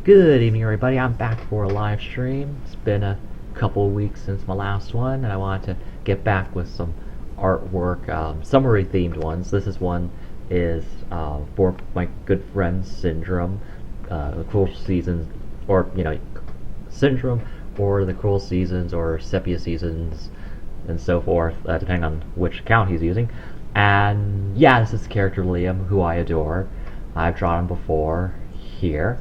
Good evening, everybody. I'm back for a live stream. It's been a couple of weeks since my last one, and I wanted to get back with some artwork, summary-themed ones. This is one is for my good friend Syndrome, the Cruel Seasons, or Syndrome, or the Cruel Seasons, or Sepia Seasons, and so forth, depending on which account he's using. And yeah, this is the character Liam, who I adore. I've drawn him before here,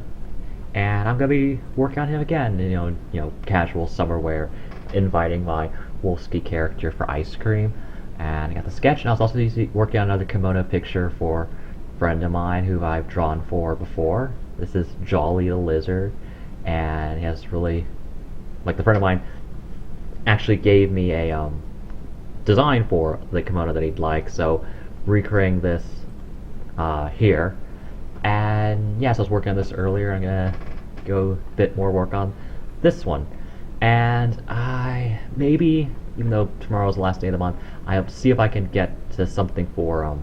and I'm gonna be working on him again. Casual summer wear, inviting my Wolski character for ice cream, and I got the sketch. And I was also working on another kimono picture for a friend of mine who I've drawn for before. This is Jolly the Lizard, and he has really, like, the friend of mine actually gave me a design for the kimono that he'd like, so recreating this here. And yeah, so I was working on this earlier. I'm gonna go a bit more work on this one. And I maybe, even though tomorrow's the last day of the month, I'll see if I can get to something for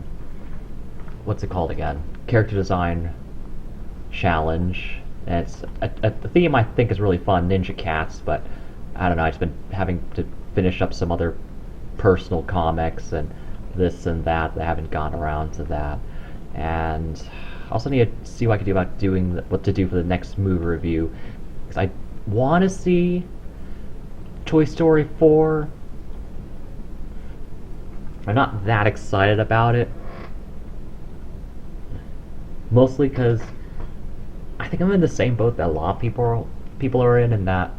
what's it called again? Character design challenge. And it's a theme I think is really fun, Ninja Cats, but I don't know, I've just been having to finish up some other personal comics and this and that. I haven't gotten around to that. And I also need to see what I can do about doing what to do for the next movie review, because I want to see Toy Story 4. I'm not that excited about it, mostly because I think I'm in the same boat that a lot of people are in that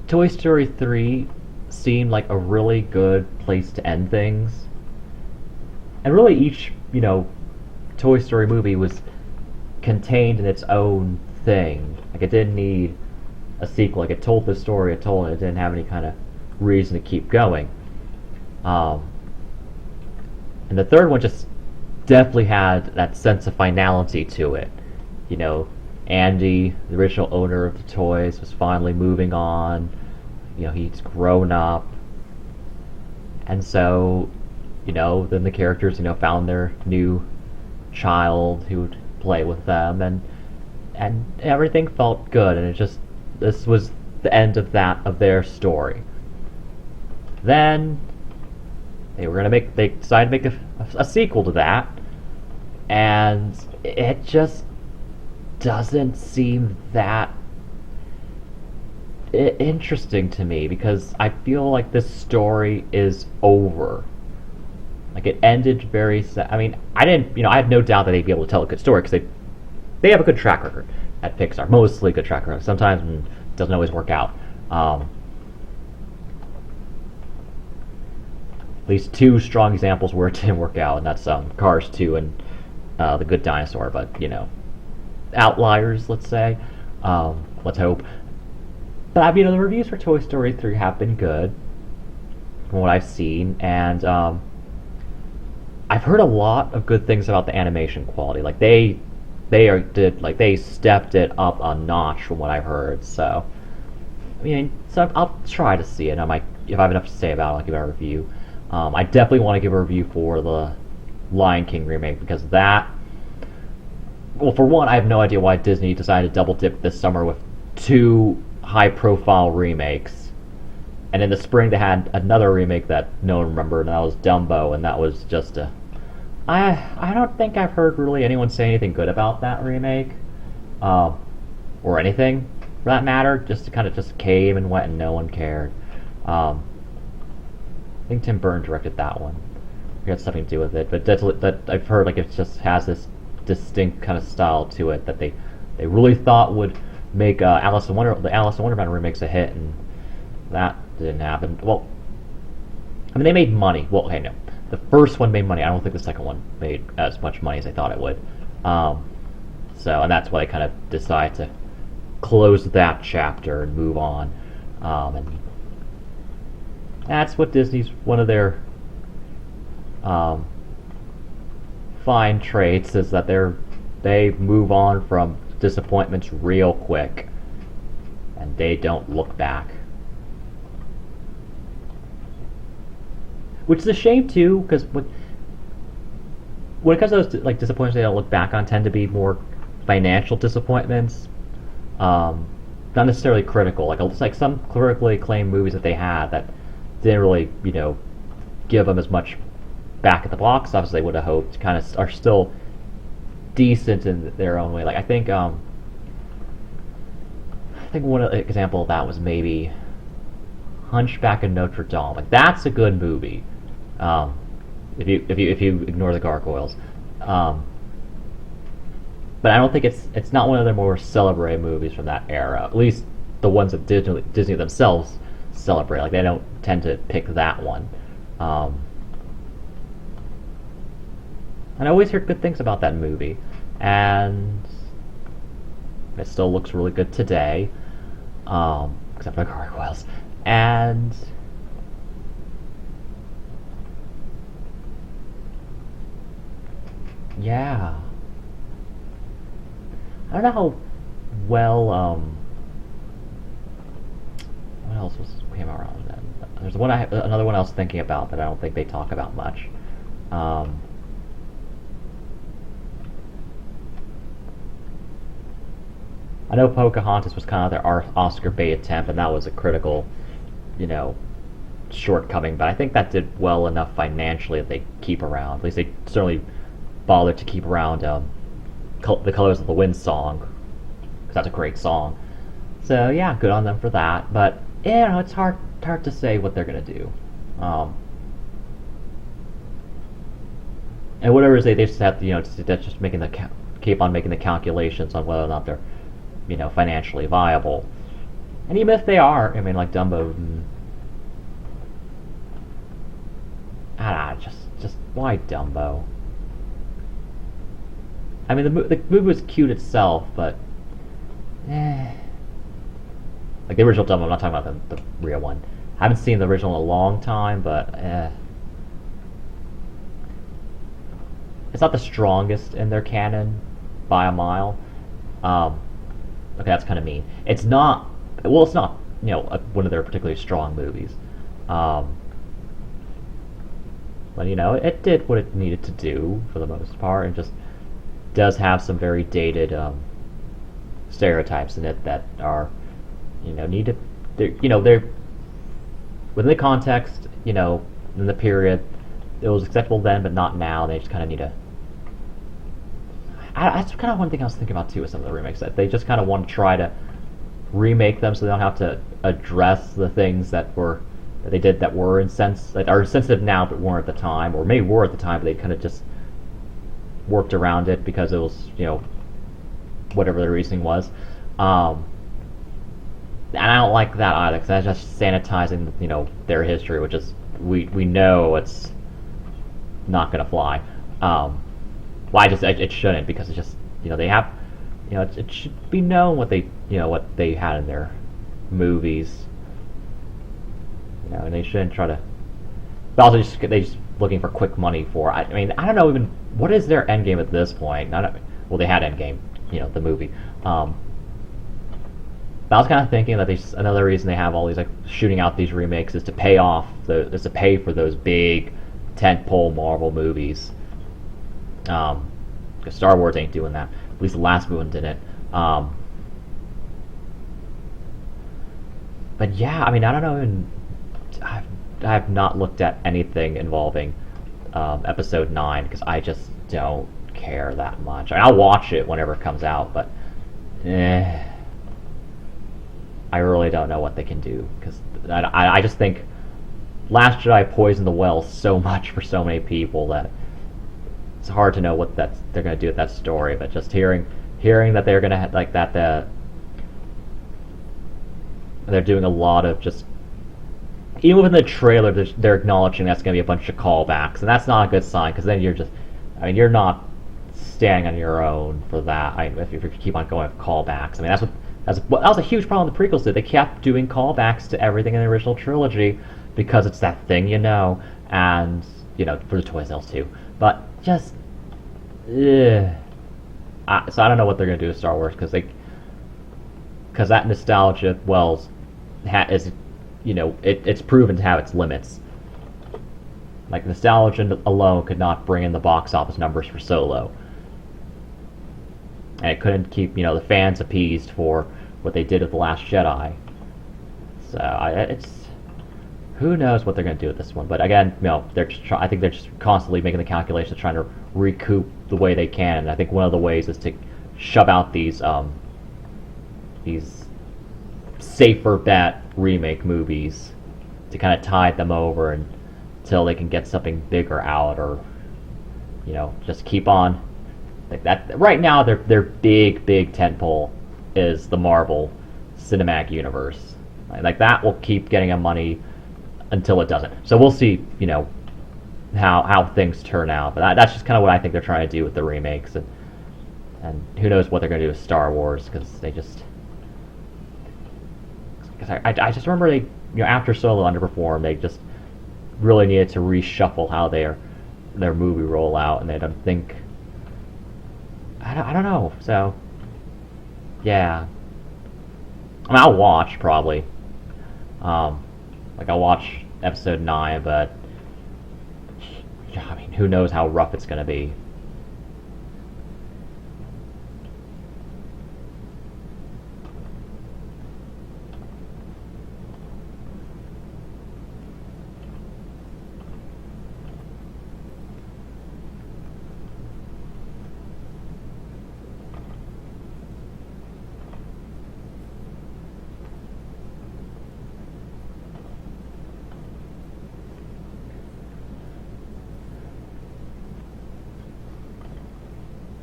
Toy Story 3 seemed like a really good place to end things, and really each Toy Story movie was contained in its own thing. Like, it didn't need a sequel. Like, it told the story it told, and it didn't have any kind of reason to keep going. And the third one just definitely had that sense of finality to it. Andy, the original owner of the toys, was finally moving on. He's grown up. And so, then the characters, found their new child who would play with them, and everything felt good, and this was the end of their story. Then they decided to make a sequel to that, and it just doesn't seem that interesting to me, because I feel like this story is over. Like, it ended very I mean, I had no doubt that they'd be able to tell a good story, because they have a good track record at Pixar. Mostly good track record. Sometimes it doesn't always work out. At least two strong examples where it didn't work out, and that's Cars 2 and The Good Dinosaur. But outliers, let's say. Let's hope. But the reviews for Toy Story 3 have been good, from what I've seen, and I've heard a lot of good things about the animation quality. Like, they stepped it up a notch from what I've heard. So I'll try to see it. If I have enough to say about it, I'll give it a review. I definitely want to give a review for the Lion King remake, because that, well, for one, I have no idea why Disney decided to double dip this summer with two high-profile remakes. And in the spring, they had another remake that no one remembered, and that was Dumbo, and that was just a... I don't think I've heard really anyone say anything good about that remake, or anything, for that matter. Just kind of just came and went, and no one cared. I think Tim Burton directed that one. It had something to do with it, but that I've heard, like, it just has this distinct kind of style to it that they really thought would make the Alice in Wonderland remakes a hit, and that didn't happen. Well, I mean, they made money. Well, okay, no. The first one made money. I don't think the second one made as much money as they thought it would. And that's why they kind of decided to close that chapter and move on. And that's what Disney's, one of their fine traits, is that they move on from disappointments real quick, and they don't look back. Which is a shame too, because when it comes to those disappointments they don't look back on, tend to be more financial disappointments, Um, Not necessarily critical. Like it's like some critically acclaimed movies that they had that didn't really, give them as much back at the box office as they would have hoped. Kind of are still decent in their own way. Like I think one example of that was maybe Hunchback of Notre Dame. Like that's a good movie. Um, if you ignore the gargoyles. Um, but I don't think it's not one of their more celebrated movies from that era. At least the ones that Disney themselves celebrate. Like they don't tend to pick that one. Um, and I always hear good things about that movie, and it still looks really good today, except for the gargoyles. And yeah, I don't know how well. What else came around then? There's another one I was thinking about that I don't think they talk about much. Um, I know Pocahontas was kind of their Oscar bait attempt, and that was a critical, you know, shortcoming. But I think that did well enough financially that they keep around. At least they certainly bothered to keep around the Colors of the Wind song, because that's a great song. So yeah, good on them for that. But yeah, it's hard to say what they're gonna do. Um, and whatever it is, they just have to, that's just making keep on making the calculations on whether or not they're, financially viable. And even if they are, I mean, like Dumbo, just why Dumbo? I mean, the movie was cute itself, but like the original Dumbo. I'm not talking about the real one. I haven't seen the original in a long time, but it's not the strongest in their canon by a mile. Okay, that's kind of mean. It's not. Well, it's not. One of their particularly strong movies. Um, but it did what it needed to do for the most part, and just does have some very dated stereotypes in it that are, needed. They're within the context. In the period, it was acceptable then, but not now. They just kind of need to. That's kind of one thing I was thinking about too with some of the remakes, that they just kind of want to try to remake them so they don't have to address the things that they did that were that are sensitive now but weren't at the time, or maybe were at the time, but they kind of just worked around it because it was whatever the reasoning was. And I don't like that either, because that's just sanitizing their history, which is we know it's not gonna fly. Well, it shouldn't, because it's just they have it should be known what they had in their movies, and they shouldn't try to. But also they just looking for quick money for. I mean, I don't know even what is their end game at this point. Well, they had Endgame, the movie. But I was kind of thinking that another reason they have all these like shooting out these remakes is to pay for those big tentpole Marvel movies. Because Star Wars ain't doing that. At least the last one didn't. But yeah, I mean, I don't know. I have not looked at anything involving Episode 9 because I just don't care that much. I mean, I'll watch it whenever it comes out, but I really don't know what they can do, because I just think Last Jedi poisoned the well so much for so many people that it's hard to know what they're going to do with that story. But just hearing that they're going to like that they're doing a lot of just, even within the trailer, they're acknowledging that's going to be a bunch of callbacks, and that's not a good sign, because then you're not standing on your own for that. If you keep on going with callbacks, I mean that was a huge problem the prequels did. They kept doing callbacks to everything in the original trilogy because it's that thing, and for the toy sales too. But just, so I don't know what they're gonna do with Star Wars, because that nostalgia is it's proven to have its limits. Like nostalgia alone could not bring in the box office numbers for Solo, and it couldn't keep the fans appeased for what they did with the Last Jedi. So it's who knows what they're going to do with this one. But again, I think they're just constantly making the calculations, trying to recoup the way they can. And I think one of the ways is to shove out these safer bet remake movies to kind of tide them over until they can get something bigger out, or just keep on like that. Right now, their big tentpole is the Marvel Cinematic Universe. Like that will keep getting them money until it doesn't. So we'll see, how things turn out. But that's just kind of what I think they're trying to do with the remakes, and who knows what they're going to do with Star Wars, because they just. Because I just remember they, after Solo underperformed, they just really needed to reshuffle how their movie rollout, and they don't think. I don't know. So, yeah. I mean, I'll watch probably. I'll watch episode 9, but I mean, who knows how rough it's gonna be.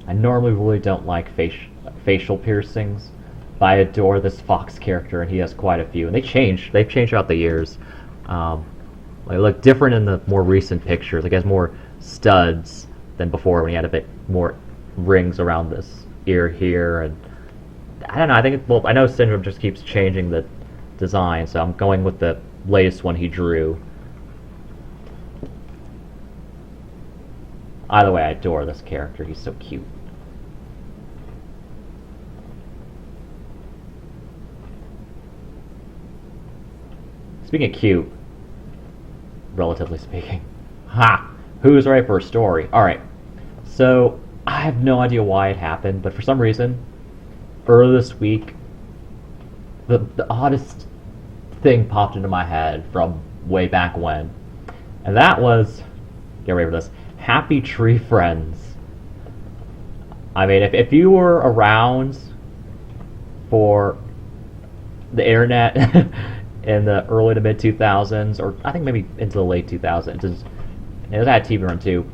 I normally really don't like facial piercings, but I adore this Fox character, and he has quite a few. And they've changed throughout the years. They look different in the more recent pictures. Like, he has more studs than before, when he had a bit more rings around this ear here. And I don't know. I think I know Syndrome just keeps changing the design, so I'm going with the latest one he drew. Either way, I adore this character. He's so cute. Speaking of cute, relatively speaking. Ha! Who's right for a story? Alright. So, I have no idea why it happened, but for some reason, earlier this week, the oddest thing popped into my head from way back when. And that was, get ready for this, Happy Tree Friends. I mean, if you were around for the internet in the early to mid 2000s, or I think maybe into the late 2000s, it was had TV run too.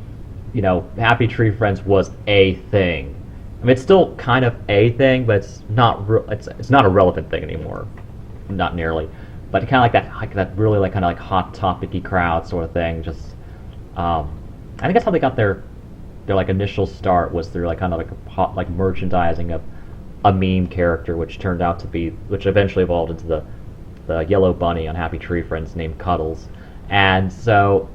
Happy Tree Friends was a thing. I mean, it's still kind of a thing, but it's not. It's not a relevant thing anymore, not nearly. But kind of like that really kind of like hot topic-y crowd sort of thing. Just, I think that's how they got their like initial start, was through like kind of like a hot, like merchandising of a meme character, which eventually evolved into the yellow bunny on Happy Tree Friends named Cuddles. And so,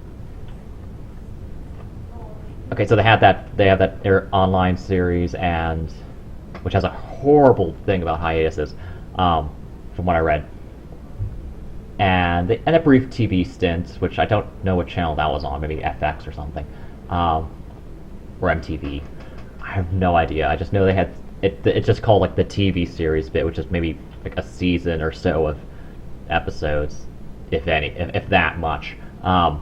okay, so they have their online series, and which has a horrible thing about hiatuses, from what I read. And they had a brief TV stint, which I don't know what channel that was on, maybe FX or something, or MTV. I have no idea. I just know they had it. It's just called like the TV series bit, which is maybe like a season or so of episodes, if any, if that much. And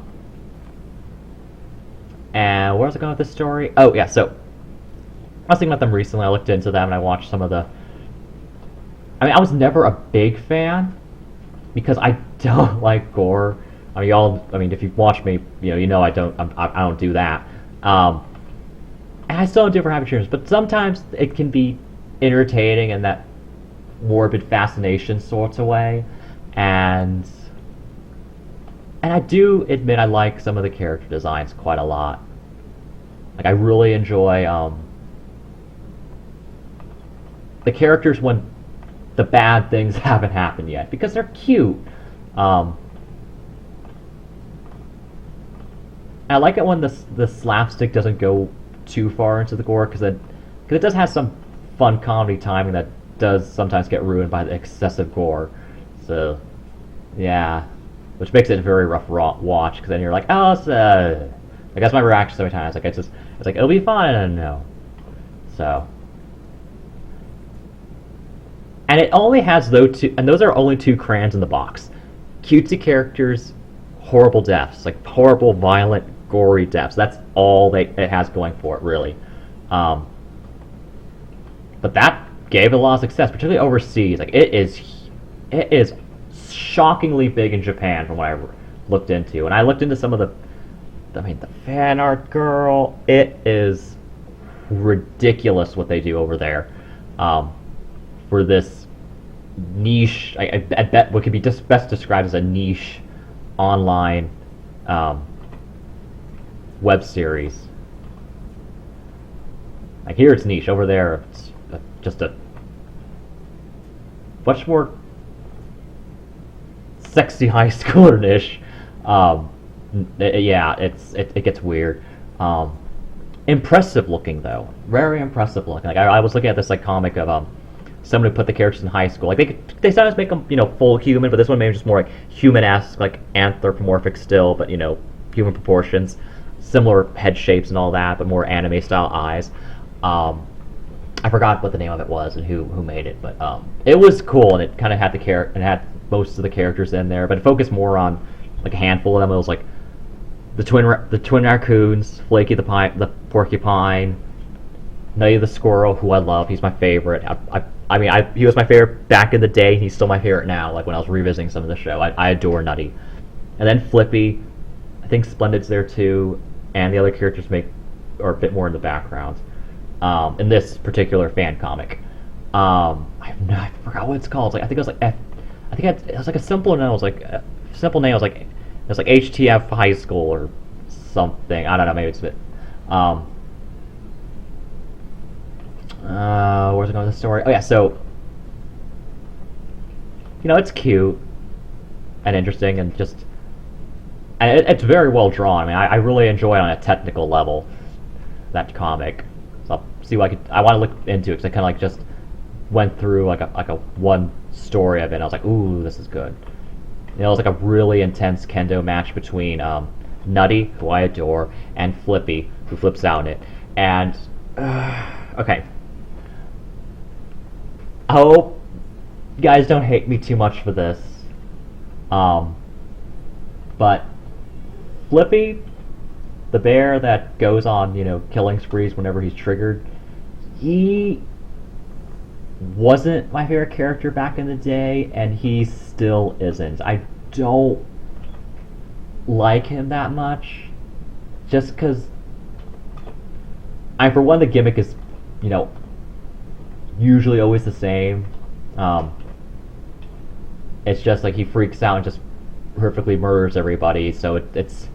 where was I going with this story? Oh yeah, so I was thinking about them recently. I looked into them and I watched some of the. I mean, I was never a big fan because I don't like gore. I mean, if you've watched me, I don't do that. And I still don't do it for Happy Tree Friends, but sometimes it can be entertaining in that morbid fascination sort of way. And I do admit I like some of the character designs quite a lot. Like, I really enjoy the characters when the bad things haven't happened yet, because they're cute. I like it when the slapstick doesn't go too far into the gore, because it does have some fun comedy timing that does sometimes get ruined by the excessive gore. So, yeah, which makes it a very rough watch, because then you're like, oh, I guess my reaction so many times, like it's like it'll be fun, and no. So, And it only has those two, and those are only two crayons in the box. Cutesy characters, horrible deaths, like horrible, violent, gory deaths. That's all it has going for it, really. Um, but that gave it a lot of success, particularly overseas. Like it is shockingly big in Japan from what I looked into, and I looked into some of the fan art girl. It is ridiculous what they do over there for this niche. I bet what could be just best described as a niche online web series. Like here it's niche, over there it's just a much more sexy high schooler-ish. Yeah, it gets weird. Impressive looking though, very impressive looking. Like I was looking at this like comic of someone who put the characters in high school. Like they sometimes make them full human, but this one made them just more like human-esque, like anthropomorphic still, but human proportions, similar head shapes and all that, but more anime style eyes. I forgot what the name of it was and who made it, but it was cool, and it kind of had and had most of the characters in there, but it focused more on like a handful of them. It was like the twin raccoons, Flaky the porcupine, Nutty the squirrel, who I love. He's my favorite. He was my favorite back in the day. He's still my favorite now. Like when I was revisiting some of the show, I adore Nutty, and then Flippy. I think Splendid's there too, and the other characters are a bit more in the background. In this particular fan comic, I forgot what it's called. I think it was like it was like a simple name. It was like HTF High School or something. I don't know. Maybe it's a bit. Where's it going with the story? Oh yeah, so it's cute and interesting and it's very well drawn. I mean, I really enjoy it on a technical level, that comic. So I'll see what I want to look into it, because I kind of like just went through like a one story of it, and I was like, ooh, this is good. It was like a really intense kendo match between Nutty, who I adore, and Flippy, who flips out in it. And okay, I hope you guys don't hate me too much for this, but Flippy, the bear that goes on killing sprees whenever he's triggered, he wasn't my favorite character back in the day, and he still isn't. I don't like him that much, just because for one, the gimmick is usually always the same. It's just like he freaks out and just perfectly murders everybody, so it's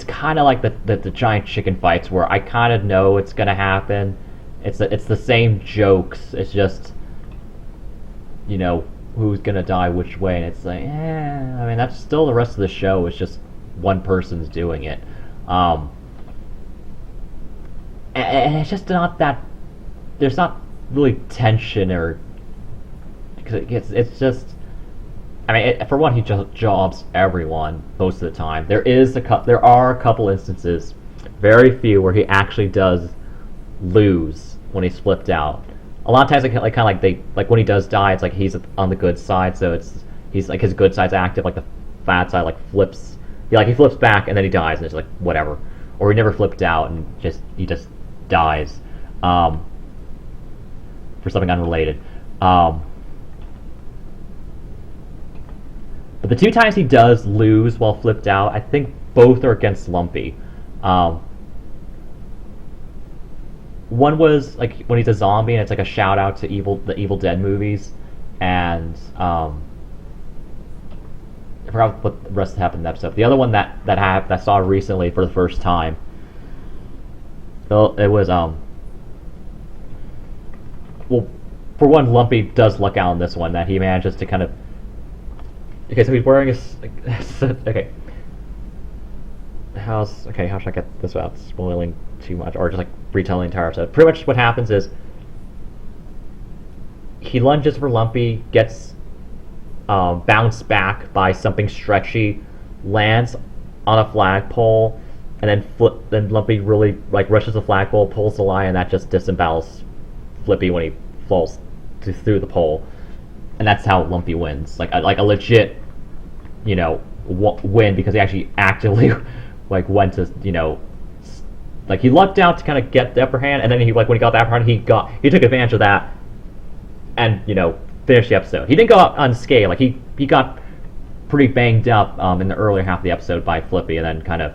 kind of like the giant chicken fights, where I kind of know it's gonna happen. It's the same jokes. It's just who's gonna die which way, and it's like I mean, that's still the rest of the show. It's just one person's doing it, and it's just not that. There's not really tension, or because it's just. I mean, for one, he just jobs everyone most of the time. There are a couple instances, very few, where he actually does lose when he's flipped out. A lot of times, when he does die, it's like he's on the good side, so he's like his good side's active, like the bad side flips. He flips back and then he dies, and it's like whatever. Or he never flipped out and he just dies for something unrelated. But the two times he does lose while flipped out, I think both are against Lumpy. One was like when he's a zombie, and it's like a shout out to the Evil Dead movies, and I forgot what the rest happened in that episode. The other one that I saw recently for the first time, it was well, for one, Lumpy does luck out in this one, that he manages to kind of. Okay, so he's wearing okay. How should I get this without spoiling too much, or just like retelling the entire episode? Pretty much what happens is he lunges for Lumpy, gets bounced back by something stretchy, lands on a flagpole, and then Lumpy really rushes the flagpole, pulls the line, and that just disembowels Flippy when he falls through the pole, and that's how Lumpy wins. Like a legit, win because he actually actively like went to like he lucked out to kind of get the upper hand, and then he when he got the upper hand, he took advantage of that, and finished the episode. He didn't go out unscathed. Like he got pretty banged up in the earlier half of the episode by Flippy, and then kind of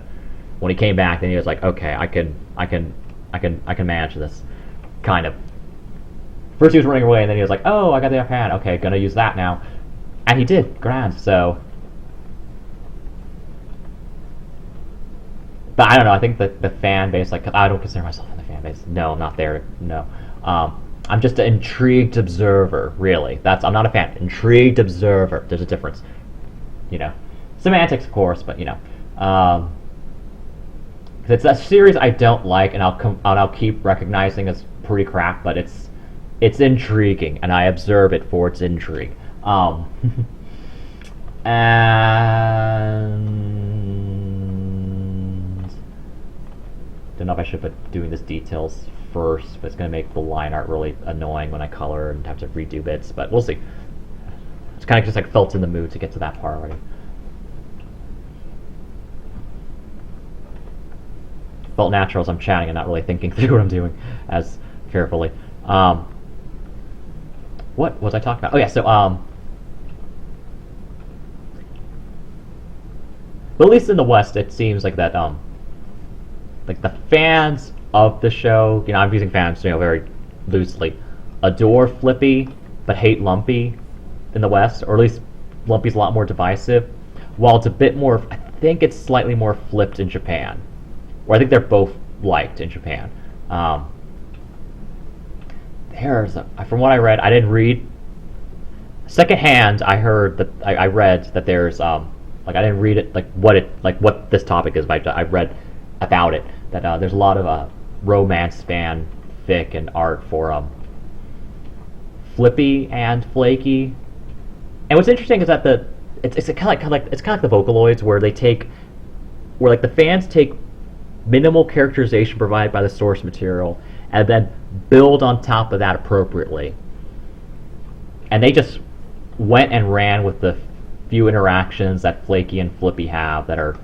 when he came back, then he was like, okay, I can manage this, kind of. First he was running away, and then he was like, oh, I got the upper hand. Okay, gonna use that now, and he did grand. So, but I don't know. I think the fan base, like, I don't consider myself in the fan base. No, I'm not there. No, I'm just an intrigued observer. Really, I'm not a fan. Intrigued observer. There's a difference. Semantics, of course, but it's a series I don't like, and I'll keep recognizing as pretty crap, but it's intriguing, and I observe it for its intrigue. And don't know if I should put doing this details first, but it's going to make the line art really annoying when I color and have to redo bits, but we'll see. It's kind of just like felt in the mood to get to that part already. Felt natural as I'm chatting and not really thinking through what I'm doing as carefully. What was I talking about? Oh yeah, so but at least in the West, it seems like that like the fans of the show, I'm using fans, very loosely, adore Flippy but hate Lumpy in the West, or at least Lumpy's a lot more divisive, while it's a bit more, I think it's slightly more flipped in Japan, or I think they're both liked in Japan. From what I read, I didn't read. Secondhand, I heard that I read that there's I didn't read it what this topic is, but I read about it that there's a lot of romance fanfic and art for Flippy and Flaky. And what's interesting is that it's kind of like the Vocaloids, where the fans take minimal characterization provided by the source material and then build on top of that appropriately. And they just went and ran with the few interactions that Flaky and Flippy have that are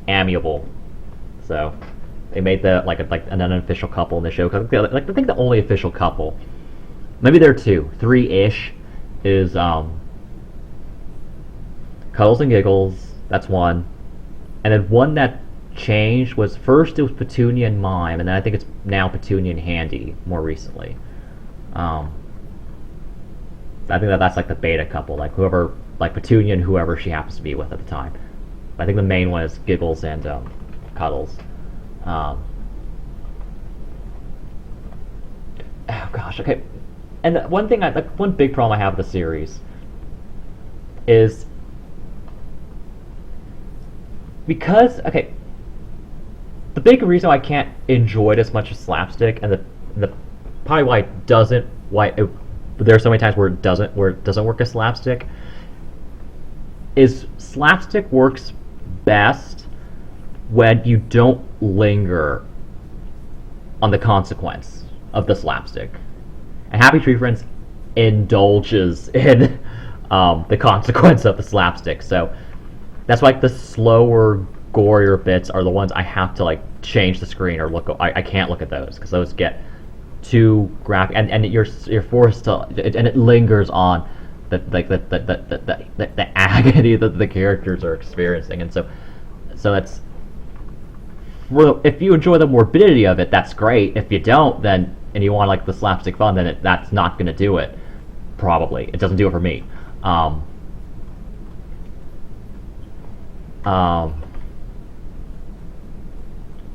amiable. So they made an unofficial couple in the show. Cause I think the only official couple, maybe there are two, three-ish, is Cuddles and Giggles. That's one, and then one that changed was, first it was Petunia and Mime, and then I think it's now Petunia and Handy more recently. I think that's like the beta couple, like Petunia and whoever she happens to be with at the time. I think the main one is Giggles and Cuddles. Oh gosh, okay. And one big problem I have with the series is because, okay, the big reason why I can't enjoy it as much as Slapstick, and the probably why there are so many times where it doesn't work as Slapstick, is Slapstick works best when you don't linger on the consequence of the slapstick. And Happy Tree Friends indulges in the consequence of the slapstick. So that's why the slower, gorier bits are the ones I have to change the screen or look. I can't look at those because those get too graphic, and you're forced to, and it lingers on the agony that the characters are experiencing, and so that's. Well, if you enjoy the morbidity of it, that's great. If you don't, then and you want the slapstick fun, then that's not going to do it. Probably, it doesn't do it for me.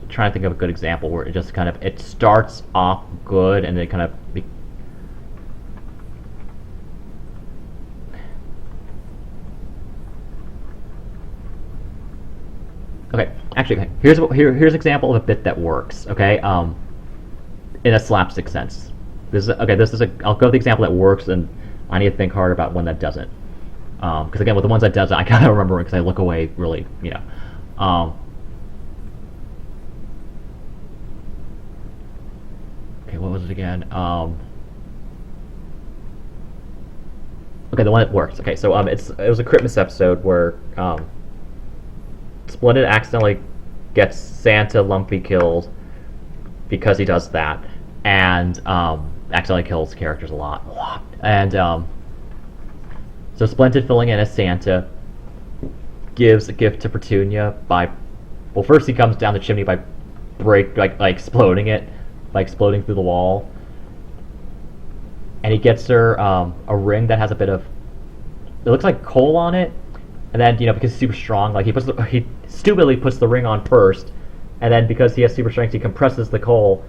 Trying to think of a good example where it just it starts off good and then okay, actually, here's an example of a bit that works. Okay, in a slapstick sense. I'll go with the example that works, and I need to think hard about one that doesn't. Because again, with the ones that doesn't, I kind of remember it because I look away really, Okay, what was it again? Okay, the one that works. Okay, so it was a Christmas episode where Splendid accidentally gets Santa Lumpy killed because he does that, and accidentally kills characters a lot. And so Splendid, filling in as Santa, gives a gift to Petunia by, well, first he comes down the chimney by exploding it, by exploding through the wall, and he gets her a ring that has a bit of, it looks like coal on it, and then because he's super strong, like he stupidly puts the ring on first, and then because he has super strength, he compresses the coal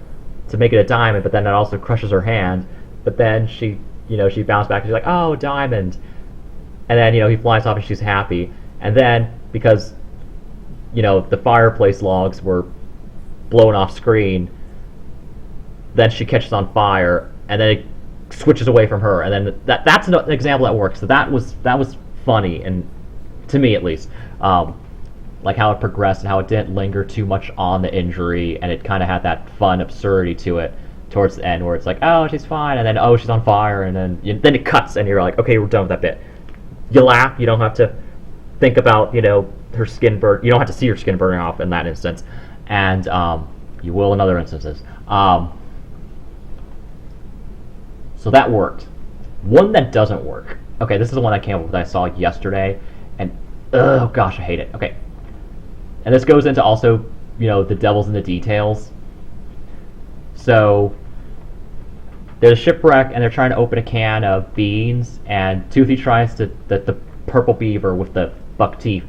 to make it a diamond, but then that also crushes her hand. But then she bounced back and she's like, oh, diamond, and then he flies off and she's happy, and then because the fireplace logs were blown off screen, then she catches on fire, and then it switches away from her, and then that's an example that works. So that was funny, and to me at least, like how it progressed and how it didn't linger too much on the injury, and it kind of had that fun absurdity to it towards the end, where it's like, oh, she's fine, and then oh, she's on fire, and then it cuts, and you're like, okay, we're done with that bit. You laugh. You don't have to think about her skin burn. You don't have to see her skin burning off in that instance, and you will in other instances. So that worked. One that doesn't work. Okay, this is the one I came up with that I saw yesterday, and oh gosh, I hate it. Okay, and this goes into also the devil's in the details. So there's a shipwreck, and they're trying to open a can of beans, and Toothy tries to the purple beaver with the buck teeth,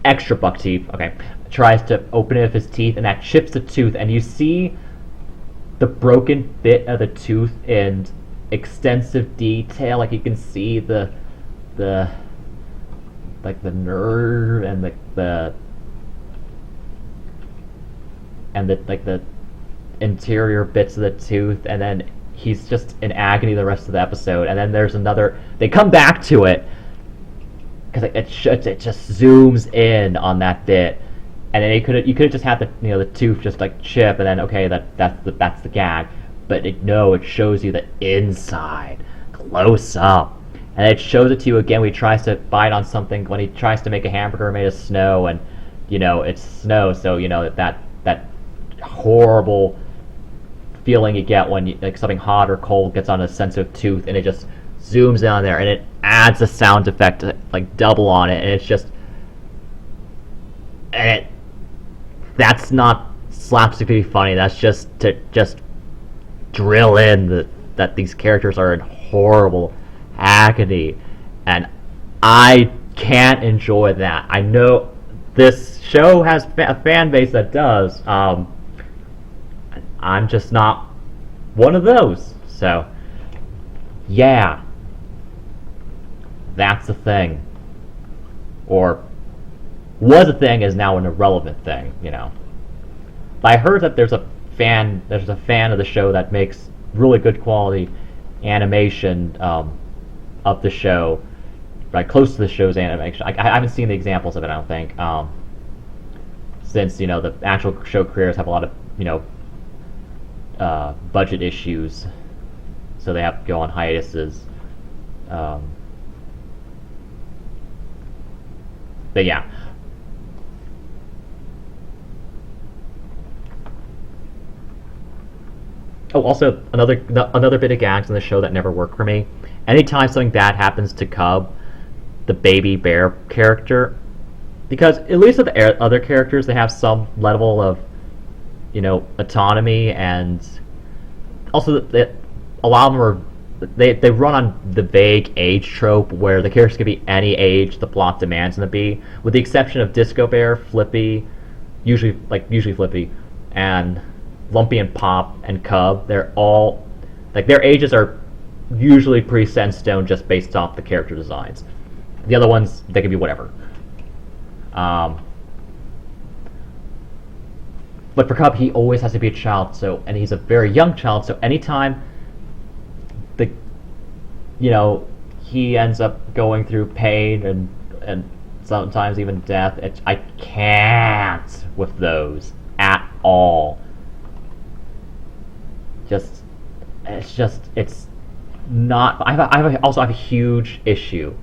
extra buck teeth. Okay, tries to open it with his teeth, and that chips the tooth, and you see the broken bit of the tooth in extensive detail. Like you can see the nerve and the interior bits of the tooth, and then he's just in agony the rest of the episode. And then there's another. They come back to it because it just zooms in on that bit. And then you could have just had the tooth just like chip, and then okay, that's the gag. But it shows you the inside, close up, and it shows it to you again when he tries to bite on something, when he tries to make a hamburger made of snow, and it's snow, so that horrible feeling you get when like something hot or cold gets on a sensitive tooth, and it just zooms in on there, and it adds a sound effect like double on it, and it's just, and that's not slapstickly funny. That's just to drill in that these characters are in horrible agony, and I can't enjoy that. I know this show has a fan base that does. I'm just not one of those. So, yeah, that's a thing, or was a thing, is now an irrelevant thing, But I heard that there's a fan of the show that makes really good quality animation of the show, right, close to the show's animation. I haven't seen the examples of it, I don't think, since the actual show creators have a lot of budget issues, so they have to go on hiatuses. But yeah. Oh, also another bit of gags in the show that never worked for me. Anytime something bad happens to Cub, the baby bear character, because at least with the other characters, they have some level of, autonomy, and also a lot of them are, they run on the vague age trope where the characters can be any age the plot demands them to be, with the exception of Disco Bear, Flippy, usually Flippy, and Lumpy and Pop and Cub. They're all, like, their ages are usually pretty set in stone just based off the character designs. The other ones, they can be whatever. But for Cub, he always has to be a child, and he's a very young child, so anytime he ends up going through pain and sometimes even death, I can't with those at all. It's not. Also have a huge issue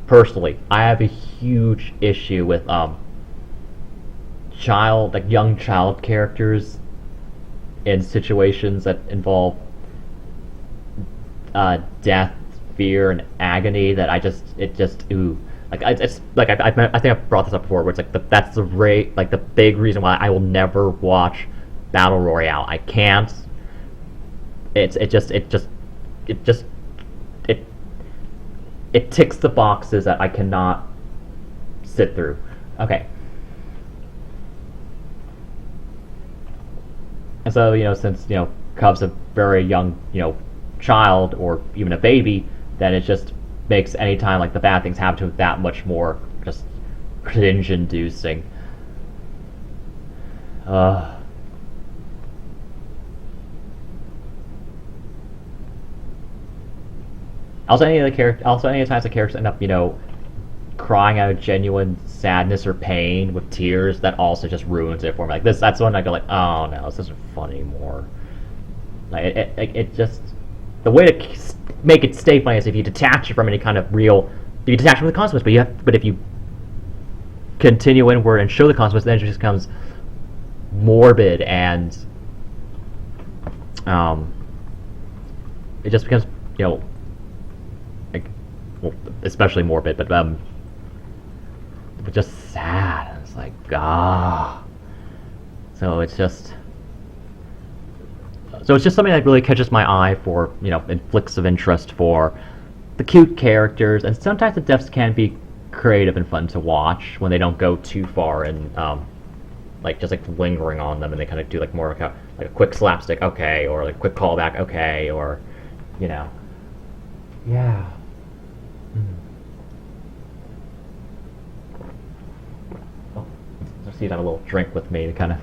personally. I have a huge issue with young child characters in situations that involve death, fear, and agony. That it just ooh. It's like I think I've brought this up before. Where it's like that's the rate, like the big reason why I will never watch Battle Royale. I can't. It just it it ticks the boxes that I cannot sit through. Okay. And so, since, Cub's a very young, child or even a baby, then it just makes any time like the bad things happen to him that much more just cringe inducing. Uh also any of the times the characters end up, crying out of genuine sadness or pain with tears, that also just ruins it for me. Like that's when I go like, oh no, this isn't fun anymore. Like it just the way to make it stay funny is if you detach it from any kind of real, if you detach from the consequence. But if you continue inward and show the consequence, then it just becomes morbid and it just becomes like, well, especially morbid, but just sad. It's like so it's just something that really catches my eye for, in flicks of interest for the cute characters, and sometimes the deaths can be creative and fun to watch when they don't go too far and just like lingering on them, and they kind of do like more like a quick slapstick, okay, or like a quick callback, okay, or yeah. See, have a little drink with me to kind of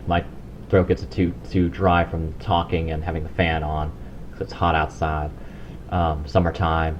my throat gets too dry from talking and having the fan on because it's hot outside. Summertime.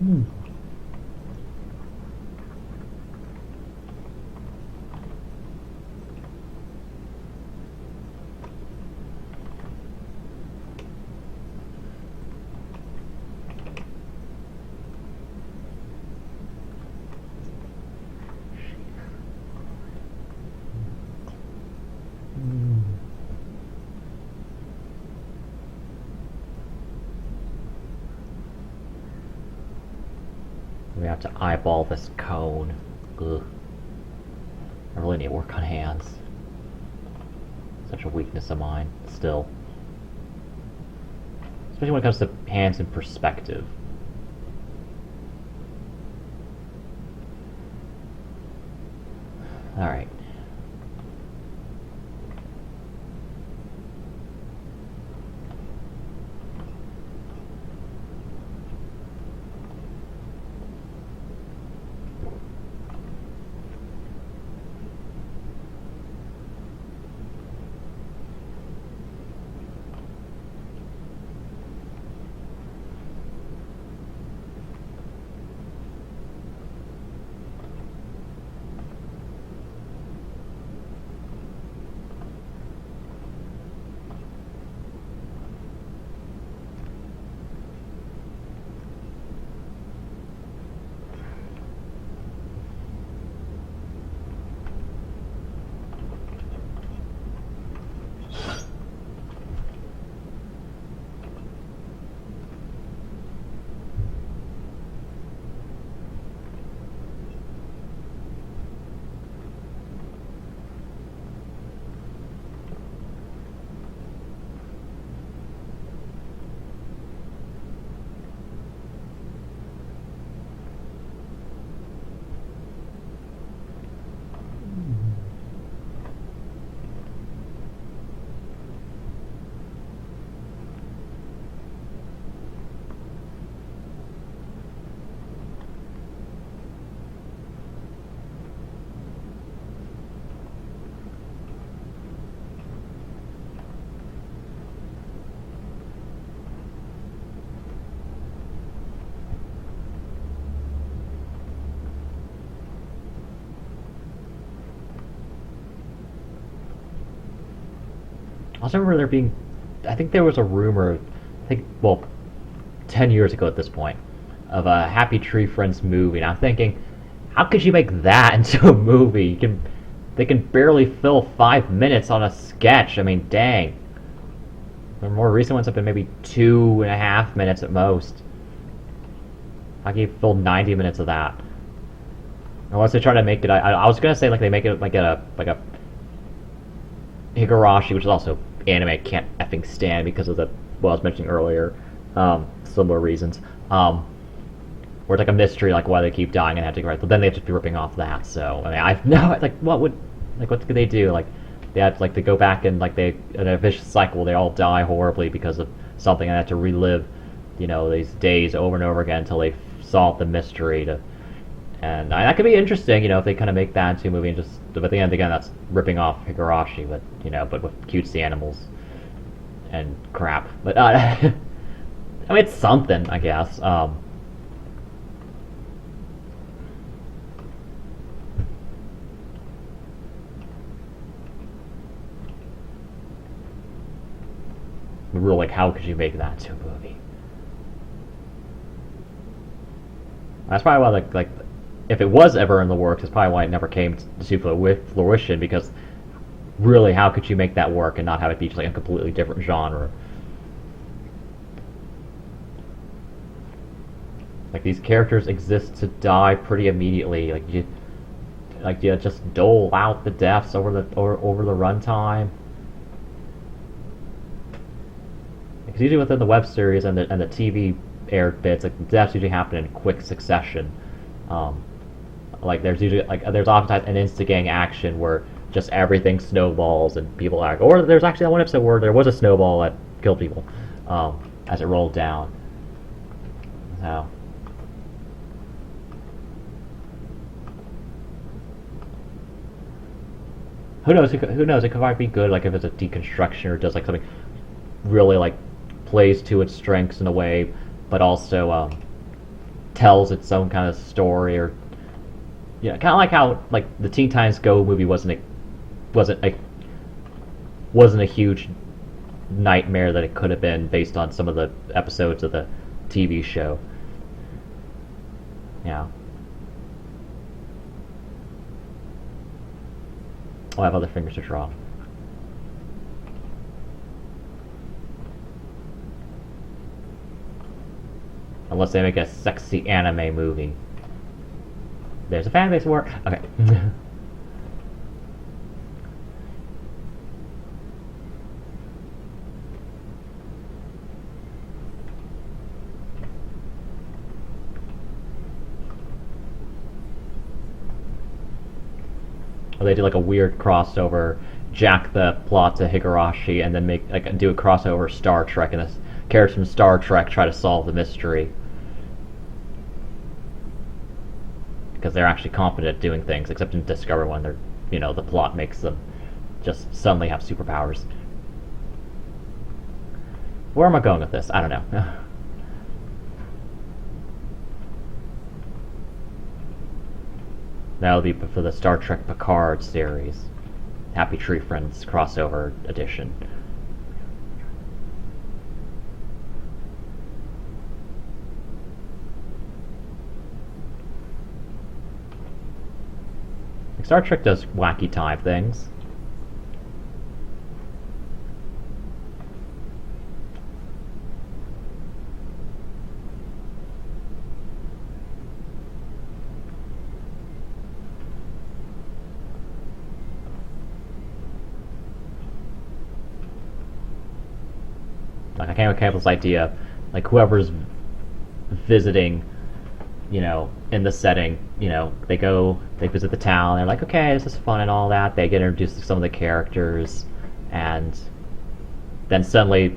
Mm. We have to eyeball this cone. Ugh. I really need to work on hands. Such a weakness of mine, still. Especially when it comes to hands in perspective. Alright. also remember there being, I think there was a rumor, I think, well, 10 years ago at this point, of a Happy Tree Friends movie. And I'm thinking, how could you make that into a movie? They can barely fill 5 minutes on a sketch. I mean, dang. The more recent ones have been maybe 2.5 minutes at most. How can you fill 90 minutes of that? Unless they try to make it, I was gonna say like they make it like a Higurashi, which is also anime I can't effing stand because of the what I was mentioning earlier, similar reasons. Where it's like a mystery, like why they keep dying and have to go right, but then they have to be ripping off that. So I mean, I've no like what could they do? Like they had like they go back and like they in a vicious cycle, they all die horribly because of something, and they have to relive, these days over and over again until they solve the mystery to. And that could be interesting, if they kind of make that into a movie and just. But at the end, again, that's ripping off Higurashi, but with cutesy animals and crap. But I mean, it's something, I guess. Real like, how could you make that into a movie? That's probably why like if it was ever in the works, it's probably why it never came to fruition, because really, how could you make that work and not have it be just like a completely different genre? Like these characters exist to die pretty immediately. You just dole out the deaths over the runtime. Because usually within the web series and the TV aired bits, like the deaths usually happen in quick succession. Like there's oftentimes an instigating action where just everything snowballs and people act. Or there's actually that one episode where there was a snowball that killed people as it rolled down. So. Who knows? Who knows? It could probably be good, like if it's a deconstruction or does like something really like plays to its strengths in a way, but also tells its own kind of story, or kind of like how like the Teen Titans Go movie wasn't a huge nightmare that it could have been based on some of the episodes of the TV show. Yeah. I have other fingers to draw. Unless they make a sexy anime movie. There's a fan base for it. Okay. Or they do like a weird crossover, jack the plot to Higurashi, and then do a crossover Star Trek, and the characters from Star Trek try to solve the mystery. Because they're actually competent at doing things, except in Discovery when they're, the plot makes them just suddenly have superpowers. Where am I going with this? I don't know. That'll be for the Star Trek Picard series. Happy Tree Friends crossover edition. Star Trek does wacky time things. Like I came up with this idea, like whoever's visiting, in the setting, they visit the town, they're like, okay, this is fun and all that. They get introduced to some of the characters, and then suddenly,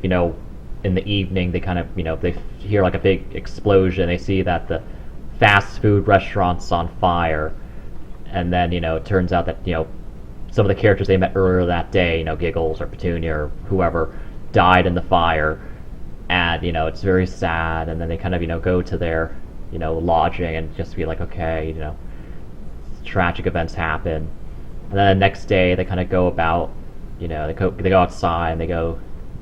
in the evening, they kind of, they hear like a big explosion. They see that the fast food restaurant's on fire, and then, it turns out that, some of the characters they met earlier that day, Giggles or Petunia or whoever, died in the fire, and it's very sad. And then they kind of go to their lodging and just be like, okay, tragic events happen. And then the next day they kind of go about they go outside and they go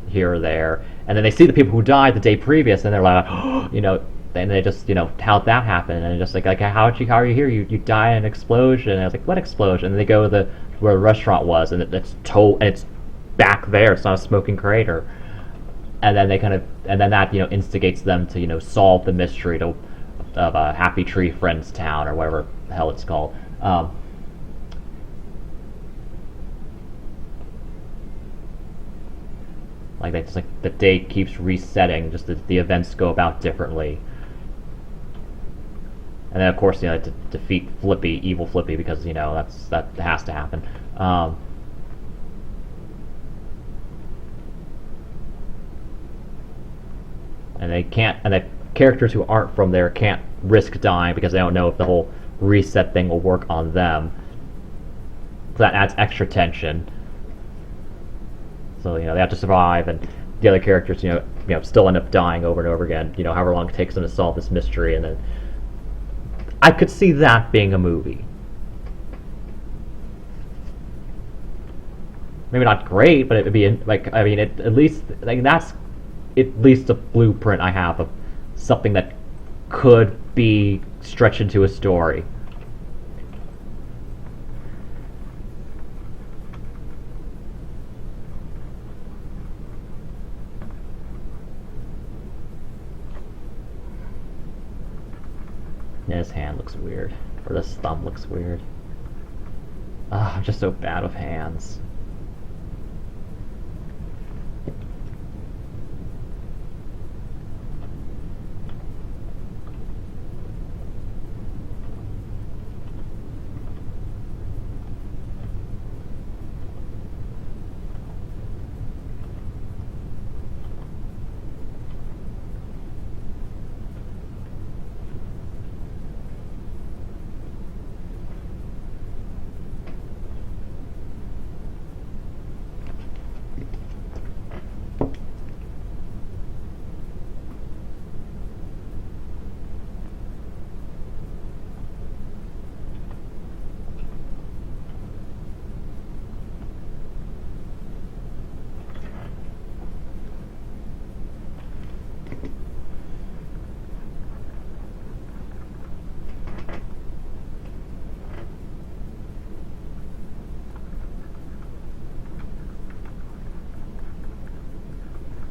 here or there, and then they see the people who died the day previous, and they're like, oh, and they just, how'd that happen? And just like how are you here? You died in an explosion. And I was like, what explosion? And they go to the where the restaurant was, and it's back there. It's not a smoking crater. And then that instigates them to solve the mystery of Happy Tree Friends Town, or whatever the hell it's called. Like the day keeps resetting, just the events go about differently. And then of course to defeat evil Flippy, because that has to happen. And the characters who aren't from there can't risk dying because they don't know if the whole reset thing will work on them. So that adds extra tension. So they have to survive, and the other characters still end up dying over and over again. However long it takes them to solve this mystery, and then I could see that being a movie. Maybe not great, but it would be at least that's at least a blueprint I have of something that could be stretched into a story. And his hand looks weird, or this thumb looks weird. I'm just so bad with hands.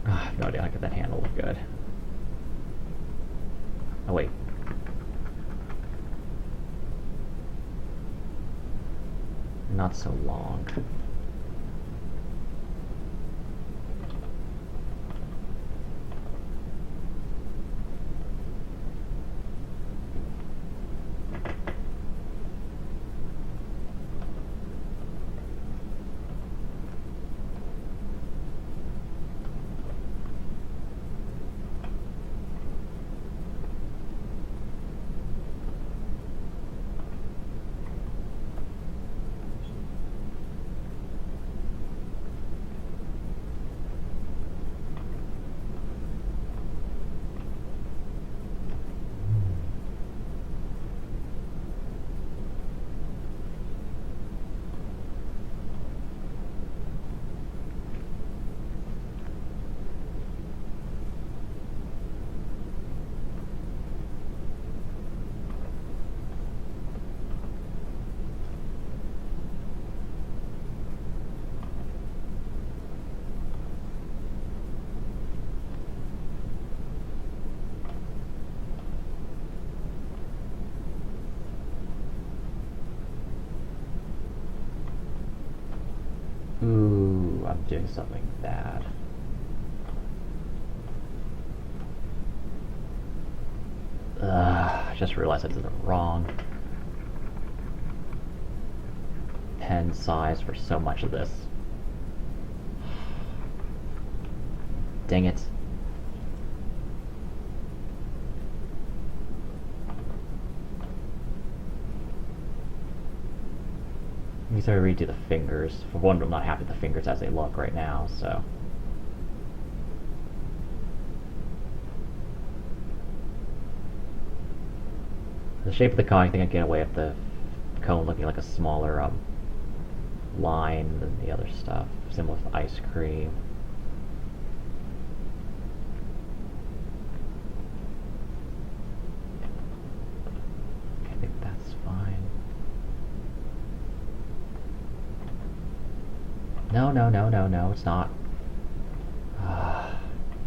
I have no idea how to get that handle look good. Oh wait. Not so long. Ooh, I'm doing something bad. I just realized I did it wrong. Pen size for so much of this. Dang it. These are redo the fingers. For one, I'm not happy with the fingers as they look right now, so. The shape of the cone, I think I can get away with the cone looking like a smaller lime than the other stuff. Same with ice cream. I think that's fine. No, no, no, no, no, it's not.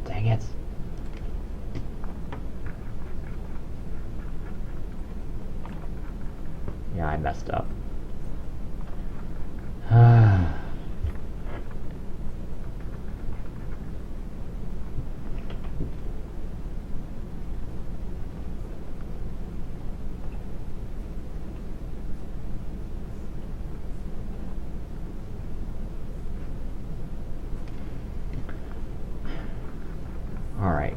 Dang it. Yeah, I messed up. Alright.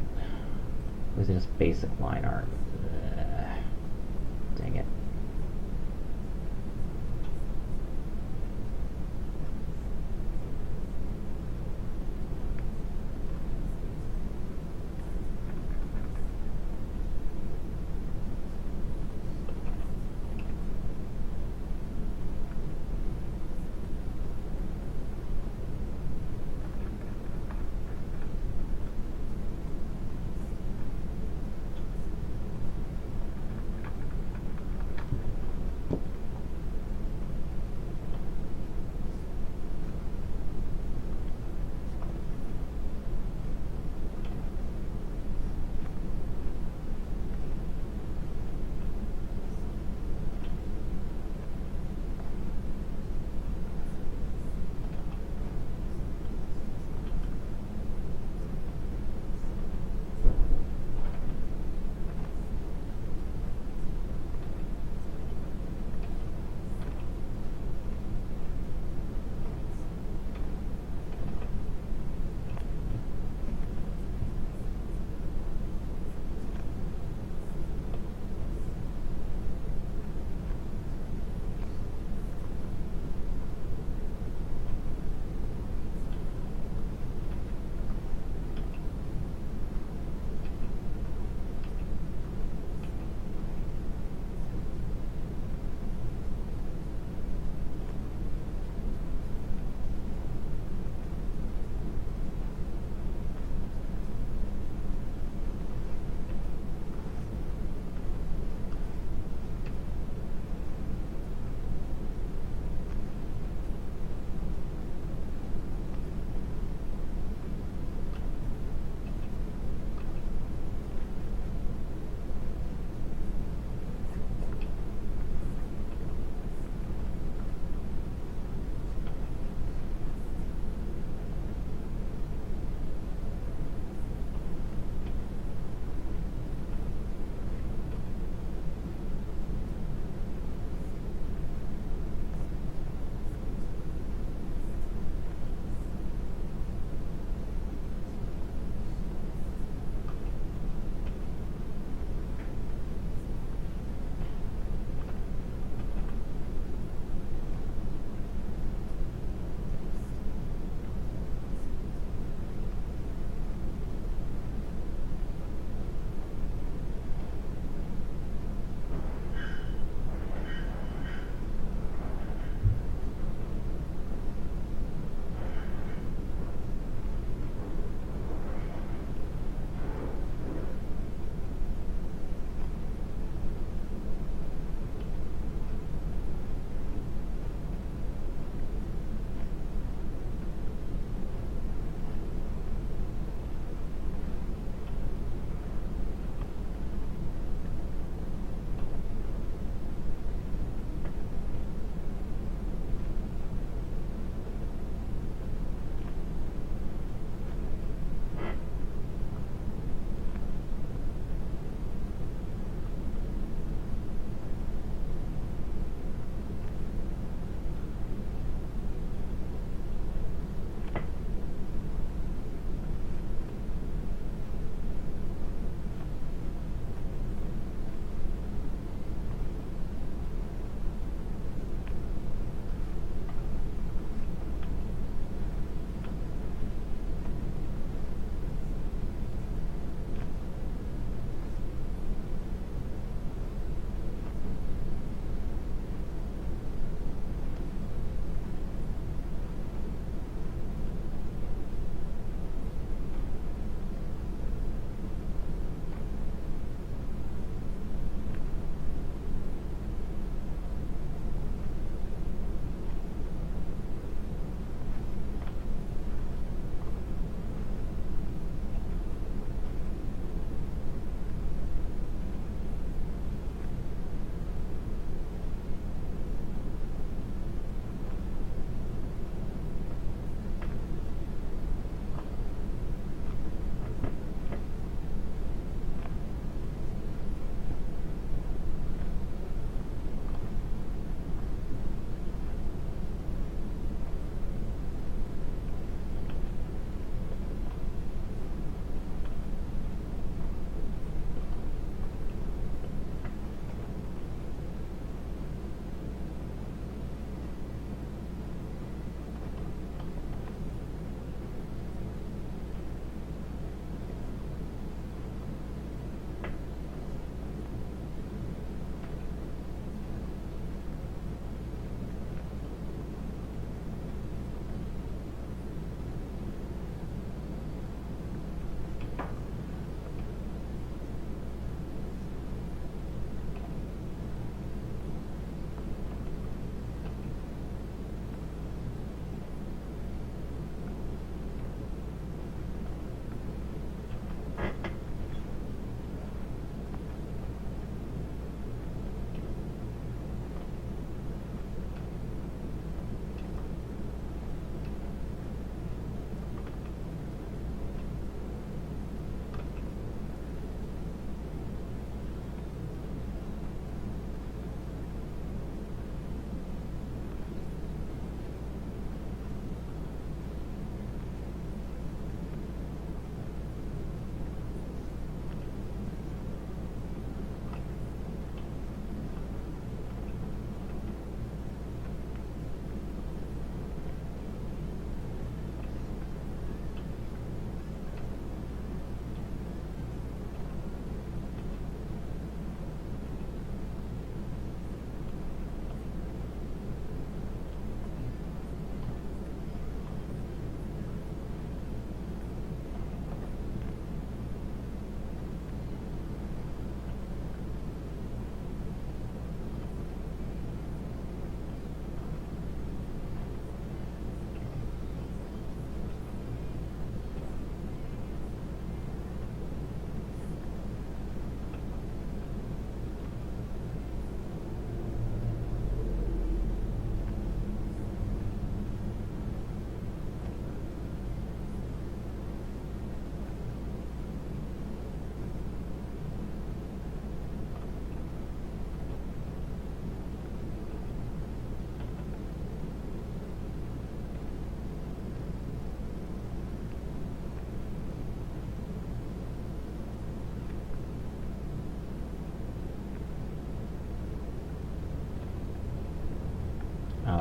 Was it just basic line art? Dang it.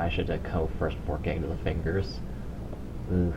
I should go first before getting to the fingers. Ugh.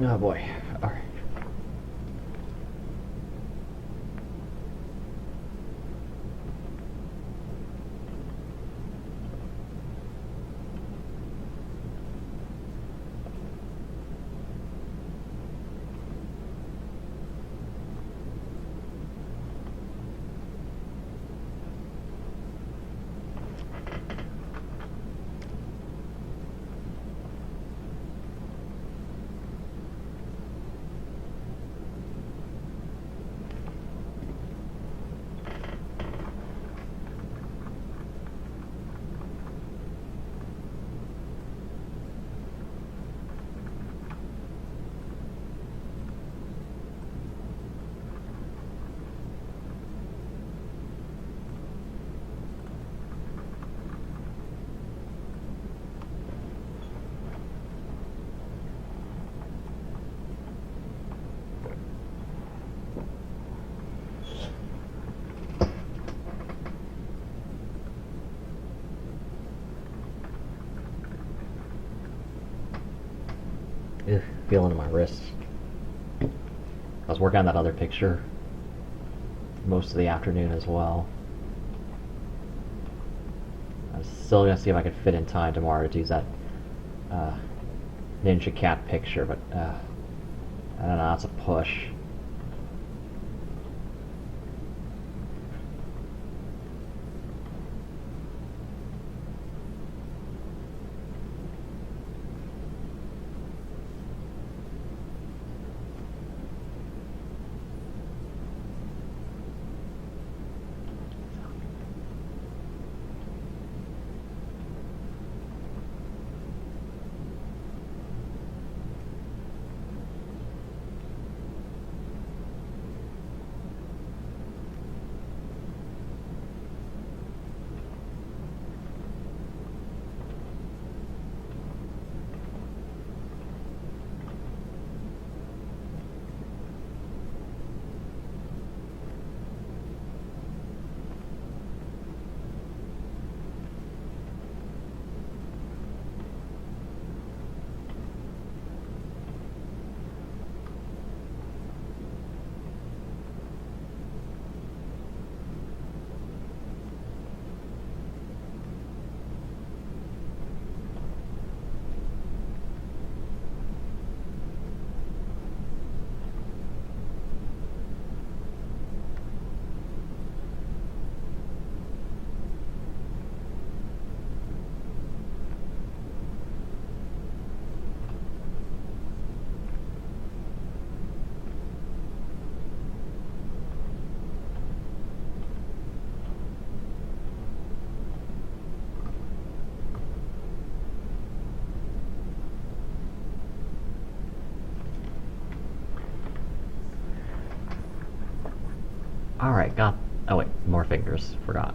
Oh boy. Alright. Ugh, feeling in my wrist. I was working on that other picture most of the afternoon as well. I was still gonna see if I could fit in time tomorrow to do that Ninja Cat picture, but I don't know, that's a push. Alright, got... Oh wait, more fingers. Forgot.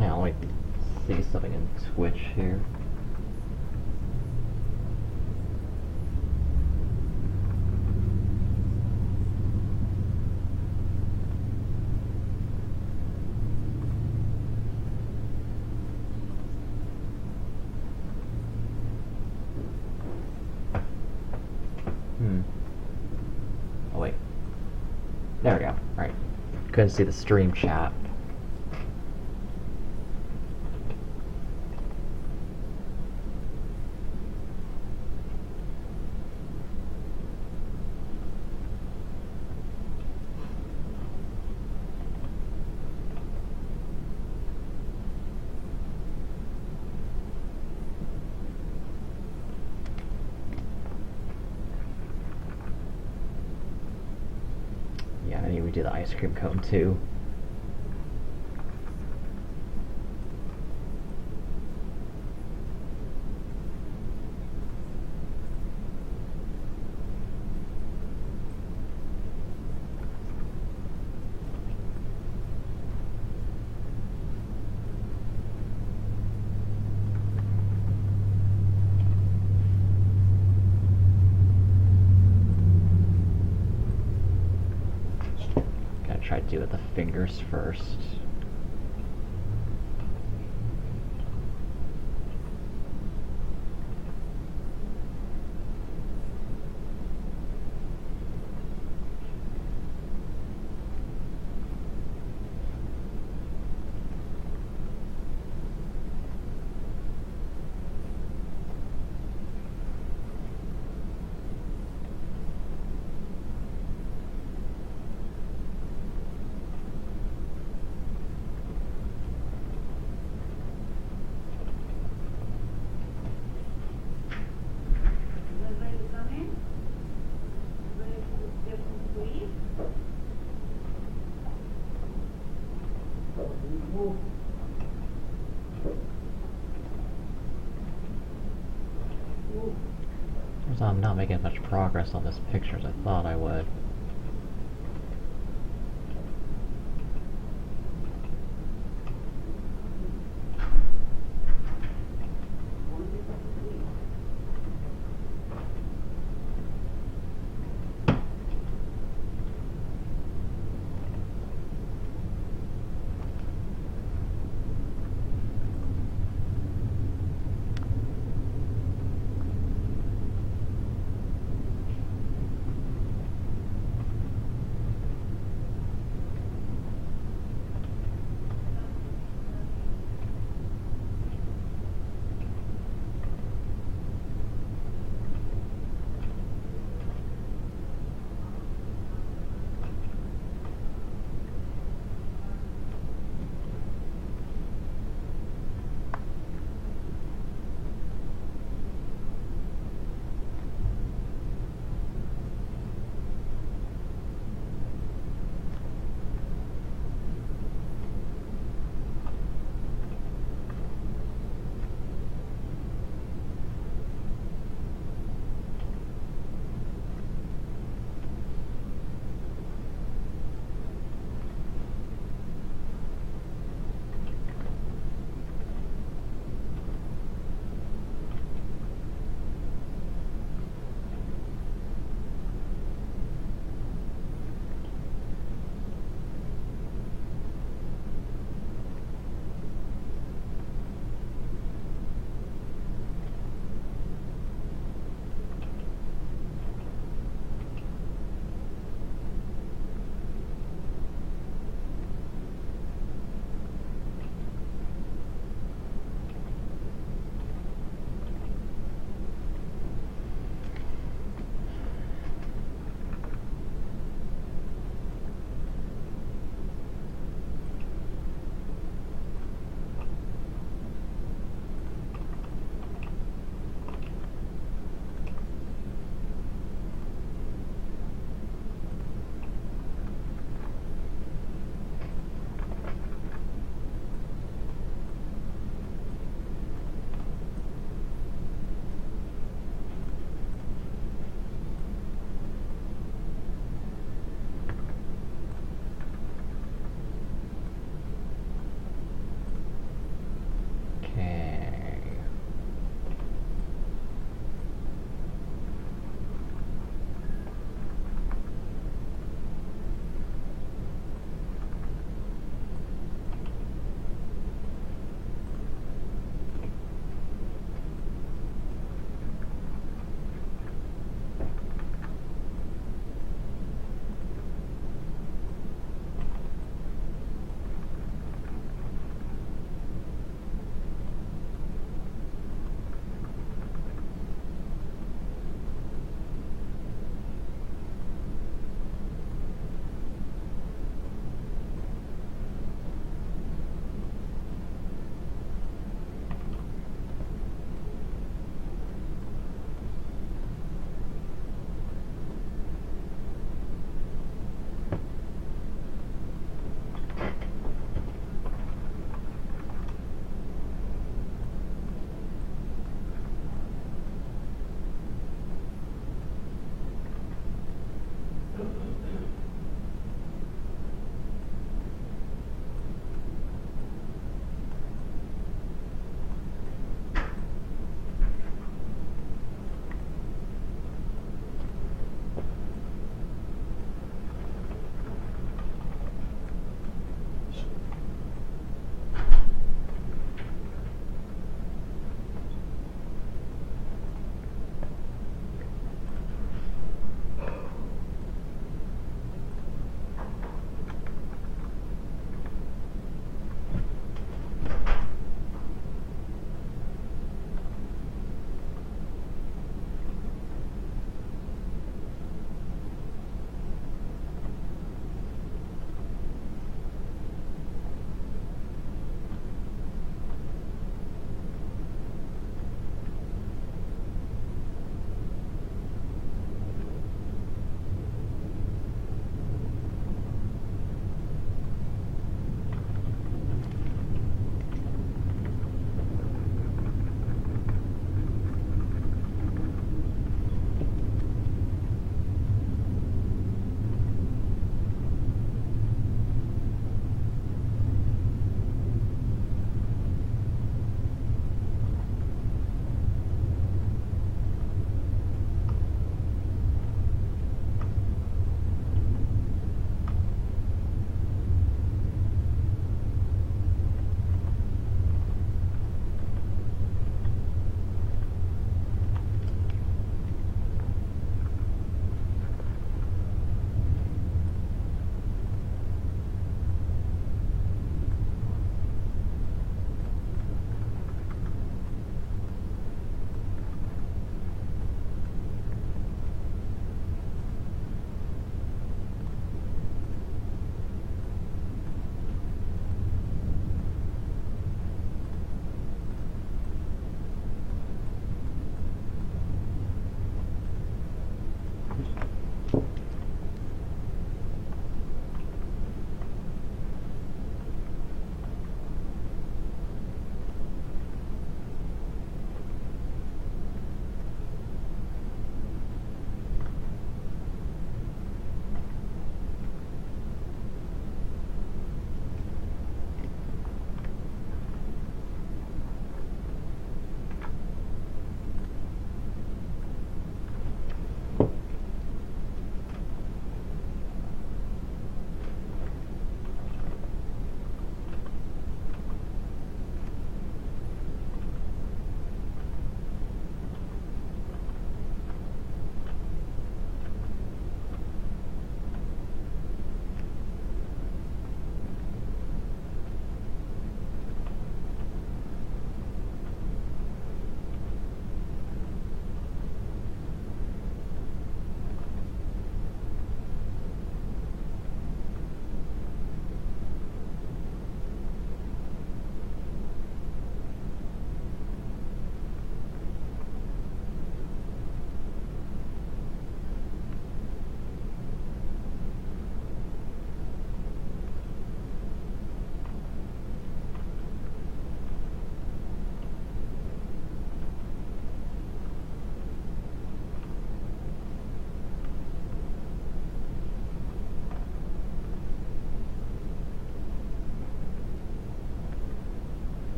Now let me see something in Twitch here. Oh wait. There we go. Alright. Couldn't see the stream chat. Yeah, I need to redo the ice cream cone too. Gotta try to do it with the fingers first. I'm not making as much progress on this picture as I thought I would.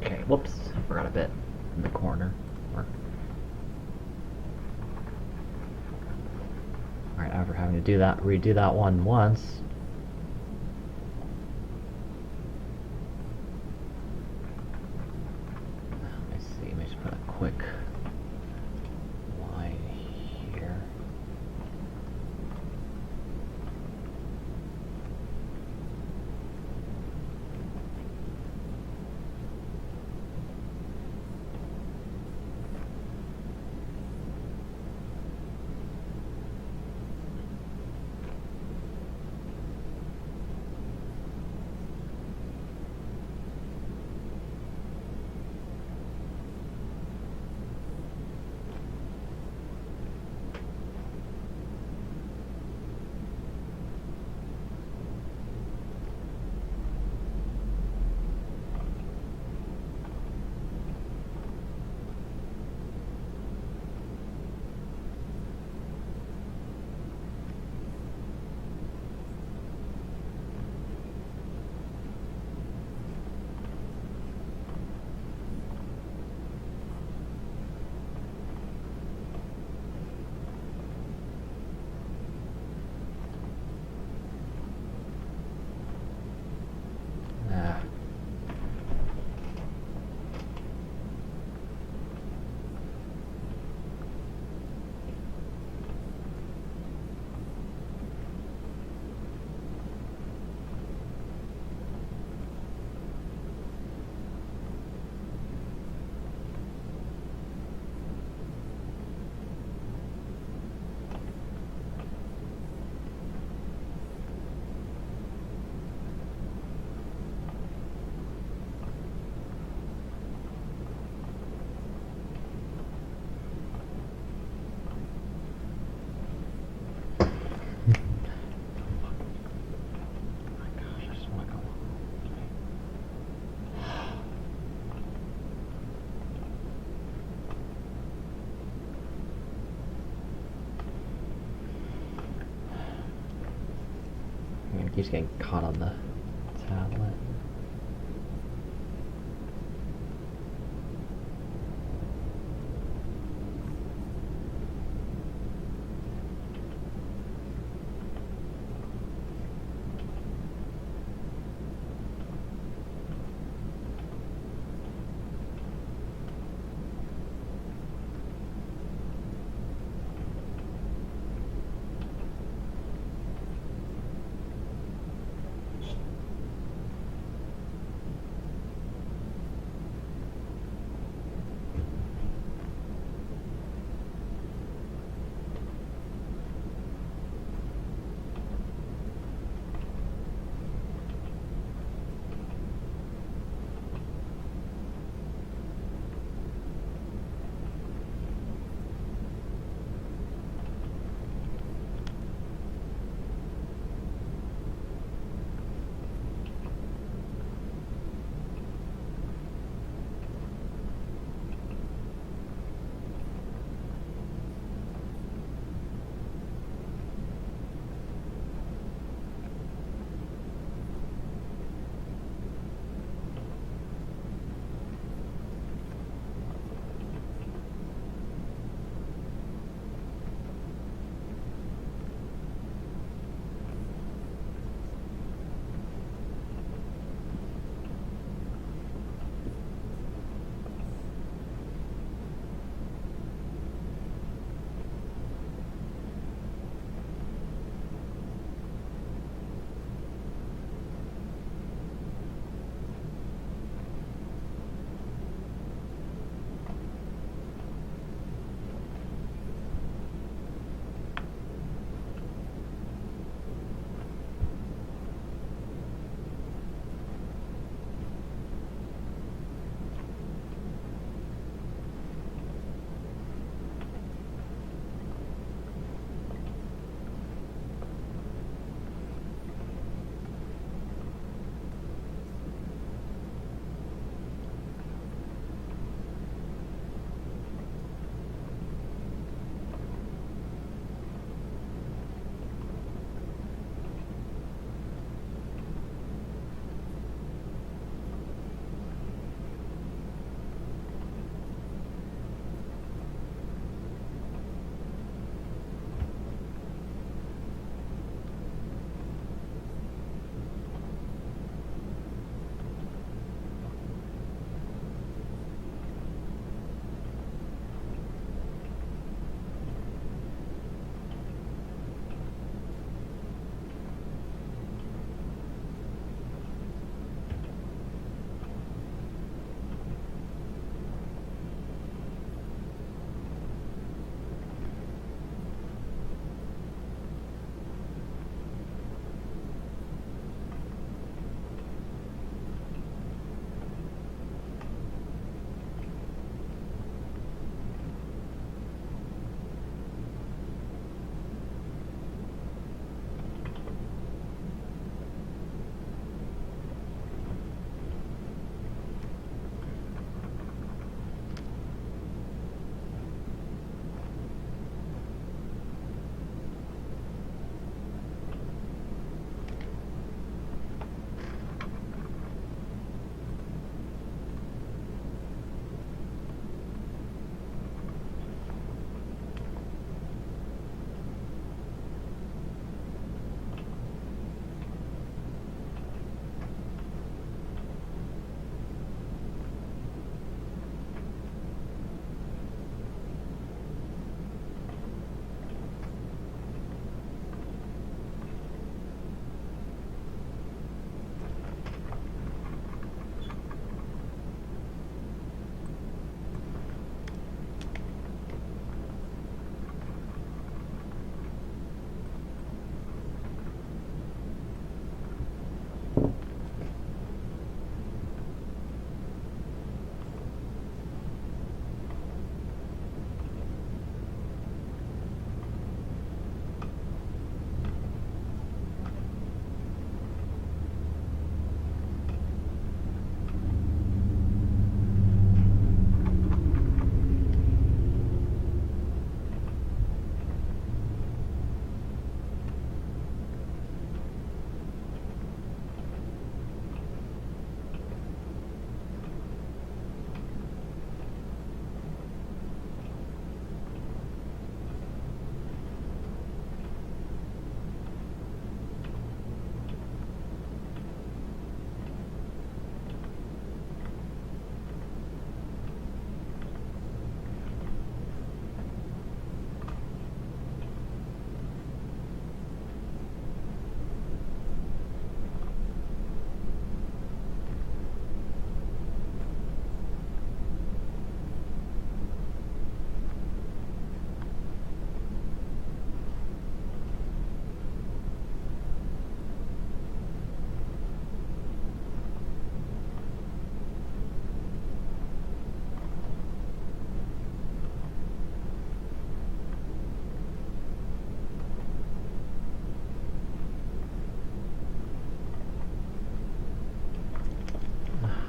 Okay, whoops, I forgot a bit in the corner. Alright, after having to do that, redo that one once. Let me see, let me just put a quick line here. Ah. It keeps getting caught on the tablet.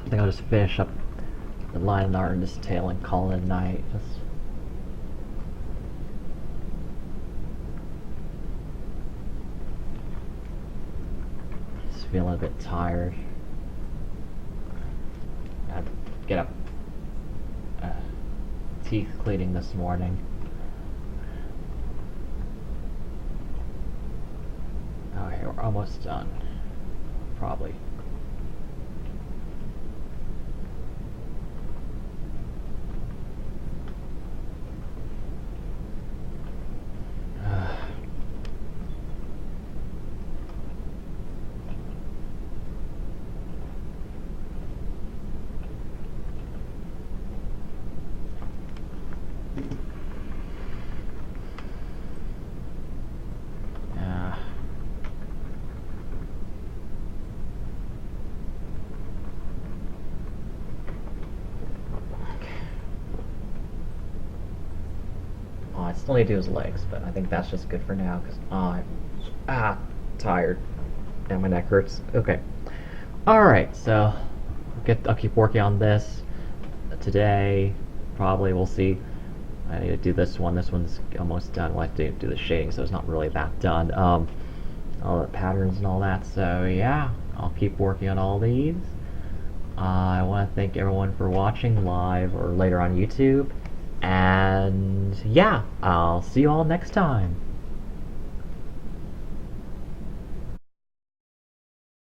I think I'll just finish up the line art and just tail and call it a night. Just feeling a bit tired. I had to get up teeth cleaning this morning. Okay, we're almost done. Probably. I still need to do his legs, but I think that's just good for now because I'm tired and my neck hurts. Okay. Alright, so I'll keep working on this today. Probably we'll see. I need to do this one. This one's almost done. We'll have to do the shading, so it's not really that done. All the patterns and all that. So yeah, I'll keep working on all these. I want to thank everyone for watching live or later on YouTube. And yeah, I'll see you all next time.